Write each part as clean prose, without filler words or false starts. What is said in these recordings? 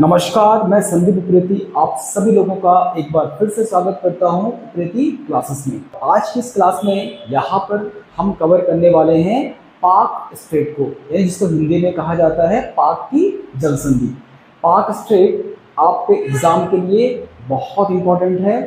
नमस्कार, मैं संदीप उप्रेती आप सभी लोगों का एक बार फिर से स्वागत करता हूं उप्रेती क्लासेस में। आज की इस क्लास में यहाँ पर हम कवर करने वाले हैं पाक स्ट्रेट को, यानी जिसको हिंदी में कहा जाता है पाक की जल संधि। पाक स्ट्रेट आपके एग्जाम के लिए बहुत इंपॉर्टेंट है,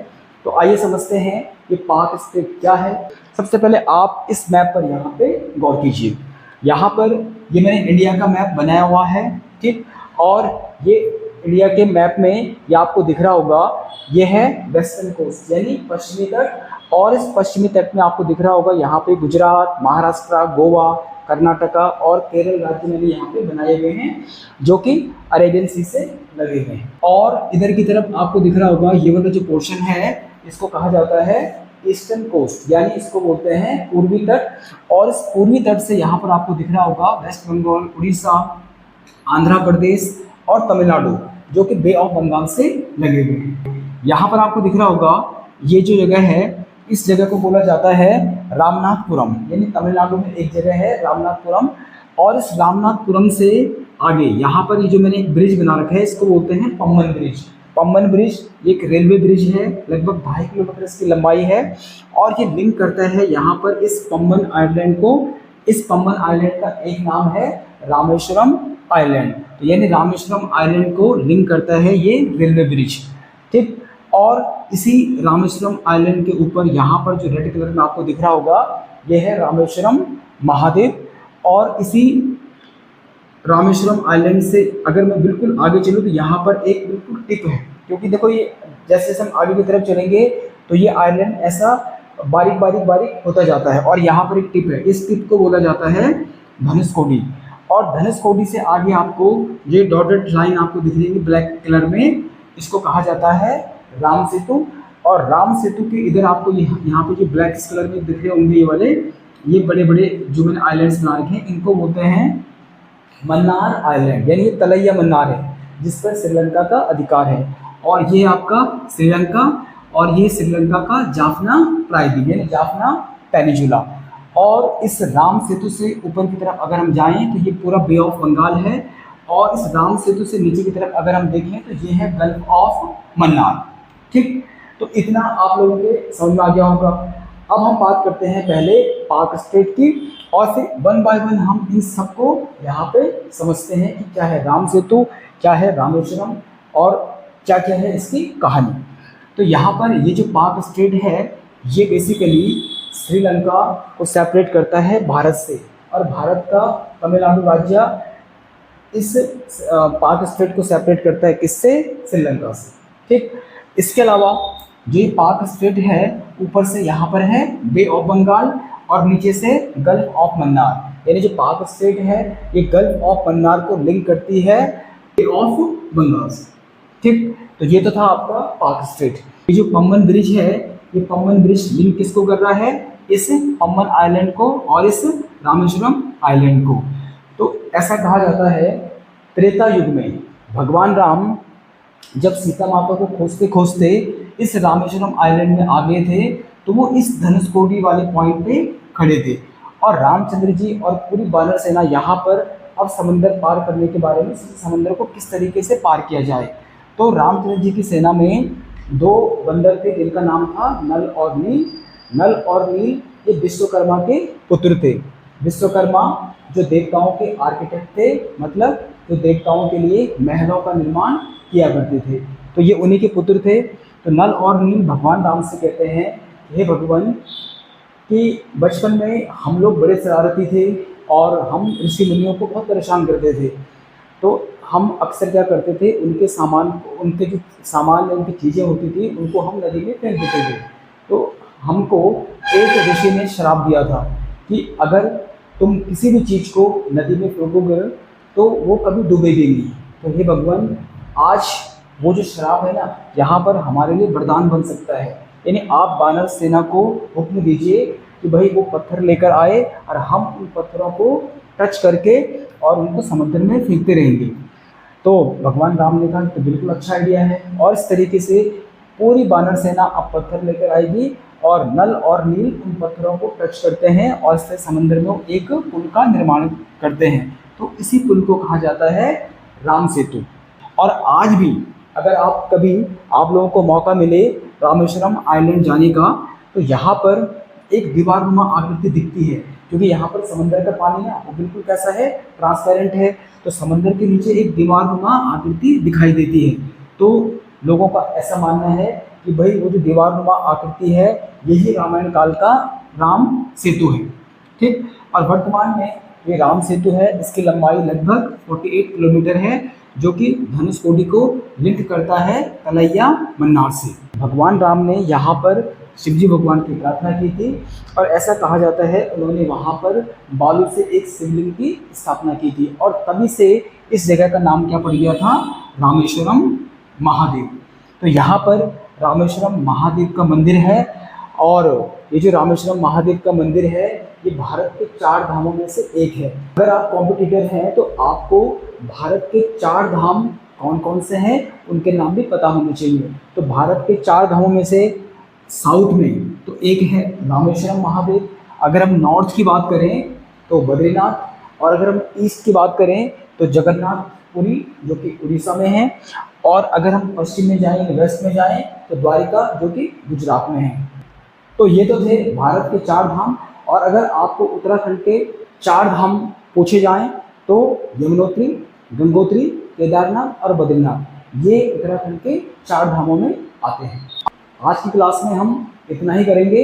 तो आइए समझते हैं कि पाक स्ट्रेट क्या है। सबसे पहले आप इस मैप पर यहाँ पे गौर कीजिए। यहाँ पर ये मैंने इंडिया का मैप बनाया हुआ है, ठीक। और ये इंडिया के मैप में ये आपको दिख रहा होगा, ये है वेस्टर्न कोस्ट यानी पश्चिमी तट। और इस पश्चिमी तट में आपको दिख रहा होगा यहाँ पे गुजरात, महाराष्ट्र, गोवा, कर्नाटका और केरल राज्य में भी यहाँ पे बनाए हुए हैं, जो कि अरेबियन सी से लगे हुए हैं। और इधर की तरफ आपको दिख रहा होगा ये वाला जो पोर्शन है, इसको कहा जाता है ईस्टर्न कोस्ट, यानी इसको बोलते हैं पूर्वी तट। और इस पूर्वी तट से यहाँ पर आपको दिख रहा होगा वेस्ट बंगाल, उड़ीसा, आंध्र प्रदेश और तमिलनाडु, जो कि बे ऑफ बंगाल से लगे हुए हैं। यहाँ पर आपको दिख रहा होगा ये जो जगह है, इस जगह को बोला जाता है रामनाथपुरम, यानी तमिलनाडु में एक जगह है रामनाथपुरम। और इस रामनाथपुरम से आगे यहाँ पर ये जो मैंने एक ब्रिज बना रखा है, इसको बोलते हैं पम्बन ब्रिज। पम्बन ब्रिज एक रेलवे ब्रिज है, लगभग 2.5 किलोमीटर इसकी लंबाई है। और ये लिंक करता है यहाँ पर इस पम्बन आइलैंड को। इस पम्बन आइलैंड का एक नाम है रामेश्वरम आइलैंड, तो यानी रामेश्वरम आइलैंड को लिंक करता है ये रेलवे ब्रिज, ठीक। और इसी रामेश्वरम आइलैंड के ऊपर यहाँ पर जो रेड कलर में आपको दिख रहा होगा, ये है रामेश्वरम महाद्वीप। और इसी रामेश्वरम आइलैंड से अगर मैं बिल्कुल आगे चलूँ तो यहाँ पर एक बिल्कुल टिप है, क्योंकि देखो ये जैसे जैसे हम आगे की तरफ चलेंगे तो ये आइलैंड ऐसा बारीक बारीक बारीक होता जाता है। और यहाँ पर एक टिप है, इस टिप को बोला जाता है धनुषकोडी। और धनुषकोडी से आगे आपको ये डॉटेड लाइन आपको दिख रही है ब्लैक कलर में, इसको कहा जाता है राम सेतु। और राम सेतु के इधर आपको यहाँ पे जो ब्लैक कलर में दिख रहे होंगे ये वाले, ये बड़े बड़े जो मैंने आइलैंड्स बना रखे हैं, इनको बोलते हैं मन्नार आइलैंड, यानी ये तलैया मन्नार है जिस पर श्रीलंका का अधिकार है। और ये आपका श्रीलंका, और ये श्रीलंका का जाफना प्रायद्वीप यानी जाफना पेनिनसुला। और इस राम सेतु से ऊपर की तरफ अगर हम जाएं तो ये पूरा बे ऑफ बंगाल है। और इस राम सेतु से नीचे की तरफ अगर हम देखें तो ये है गल्फ ऑफ मन्नार, ठीक। तो इतना आप लोगों के समझ में आ गया होगा। अब हम बात करते हैं पहले पाक स्ट्रेट की, और फिर वन बाय वन हम इन सबको यहाँ पे समझते हैं कि क्या है राम सेतु, क्या है रामेश्वरम और क्या क्या है इसकी कहानी। तो यहाँ पर ये जो पाक स्ट्रेट है, ये बेसिकली श्रीलंका को सेपरेट करता है भारत से, और भारत का तमिलनाडु राज्य इस पाक स्ट्रेट को सेपरेट करता है किससे? श्रीलंका से, ठीक। इसके अलावा जो ये पाक स्ट्रेट है, ऊपर से यहाँ पर है बे ऑफ बंगाल और नीचे से गल्फ ऑफ मन्नार, यानी जो पाक स्ट्रेट है ये गल्फ ऑफ मन्नार को लिंक करती है बे ऑफ बंगाल से, ठीक। तो ये तो था आपका पाक स्ट्रेट। ये जो पम्बन ब्रिज है, ये पम्बन ब्रिज लिंक किसको कर रहा है? इस पम्बन आइलैंड को और इस रामेश्वरम आइलैंड को। तो ऐसा कहा जाता है त्रेता युग में भगवान राम जब सीता माता को खोजते खोजते इस रामेश्वरम आइलैंड में आ गए थे, तो वो इस धनुषकोडी वाले पॉइंट पे खड़े थे। और रामचंद्र जी और पूरी वानर सेना यहाँ पर अब समंदर पार करने के बारे में, समंदर को किस तरीके से पार किया जाए। तो रामचंद्र जी की सेना में 2 बंदर थे जिनका नाम था नल और नील। नल और नील ये विश्वकर्मा के पुत्र थे। विश्वकर्मा जो देवताओं के आर्किटेक्ट थे, मतलब जो देवताओं के लिए महलों का निर्माण किया करते थे, तो ये उन्हीं के पुत्र थे। तो नल और नील भगवान राम से कहते हैं, हे भगवान, कि बचपन में हम लोग बड़े शरारती थे और हम ऋषि मुनियों को बहुत परेशान करते थे। तो हम अक्सर क्या करते थे, उनके सामान, उनके जो सामान या उनकी चीज़ें होती थी उनको हम नदी में फेंक देते थे। तो हमको एक ऋषि ने श्राप दिया था कि अगर तुम किसी भी चीज़ को नदी में फेंकोगे तो वो कभी डूबेगी नहीं। तो हे भगवान, आज वो जो श्राप है ना, यहाँ पर हमारे लिए वरदान बन सकता है, यानी आप वानर सेना को हुक्म दीजिए कि भाई वो पत्थर लेकर आए और हम उन पत्थरों को टच करके और उनको समुद्र में फेंकते रहेंगे। तो भगवान राम ने कहा तो बिल्कुल अच्छा आइडिया है। और इस तरीके से पूरी वानर सेना अब पत्थर लेकर आएगी और नल और नील उन पत्थरों को टच करते हैं और इससे समुद्र में एक पुल का निर्माण करते हैं। तो इसी पुल को कहा जाता है राम सेतु। और आज भी अगर आप कभी आप लोगों को मौका मिले रामेश्वरम आइलैंड जाने का, तो यहाँ पर एक दीवारनुमा आकृति दिखती है, क्योंकि यहाँ पर समंदर का पानी ना वो बिल्कुल कैसा है, ट्रांसपेरेंट है। तो समंदर के नीचे एक दीवारनुमा आकृति दिखाई देती है। तो लोगों का ऐसा मानना है कि भाई वो जो दीवारनुमा आकृति है यही रामायण काल का राम सेतु है। ठीक, और वर्तमान में ये राम सेतु है, इसकी लंबाई लगभग 48 किलोमीटर है, जो कि धनुषकोडी को लिंक करता है तलैया मन्नार से। भगवान राम ने यहाँ पर शिवजी भगवान की प्रार्थना की थी, और ऐसा कहा जाता है उन्होंने वहाँ पर बालू से एक शिवलिंग की स्थापना की थी, और तभी से इस जगह का नाम क्या पड़ गया था, रामेश्वरम महादेव। तो यहाँ पर रामेश्वरम महादेव का मंदिर है, और ये जो रामेश्वरम महादेव का मंदिर है ये भारत के 4 धामों में से एक है। अगर आप कॉम्पिटिटर हैं तो आपको भारत के 4 धाम कौन कौन से हैं उनके नाम भी पता होने चाहिए। तो भारत के 4 धामों में से साउथ में तो एक है रामेश्वरम महादेव, अगर हम नॉर्थ की बात करें तो बद्रीनाथ, और अगर हम ईस्ट की बात करें तो जगन्नाथपुरी जो कि उड़ीसा में है, और अगर हम पश्चिम में जाएं, वेस्ट में जाएं तो द्वारिका जो कि गुजरात में है। तो ये तो थे भारत के 4 धाम, और अगर आपको उत्तराखंड के 4 धाम पूछे जाएं तो यमुनोत्री, गंगोत्री, केदारनाथ और बद्रीनाथ ये उत्तराखंड के 4 धामों में आते हैं। आज की क्लास में हम इतना ही करेंगे,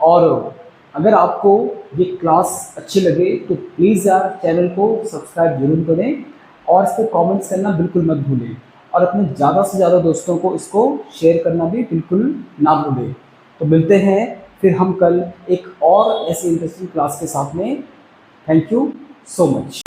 और अगर आपको ये क्लास अच्छी लगे तो प्लीज़ यार चैनल को सब्सक्राइब जरूर करें, और इस पर कॉमेंट्स करना बिल्कुल मत भूलें, और अपने ज़्यादा से ज़्यादा दोस्तों को इसको शेयर करना भी बिल्कुल ना भूलें। तो मिलते हैं फिर हम कल एक और ऐसी इंटरेस्टिंग क्लास के साथ में। Thank you so much.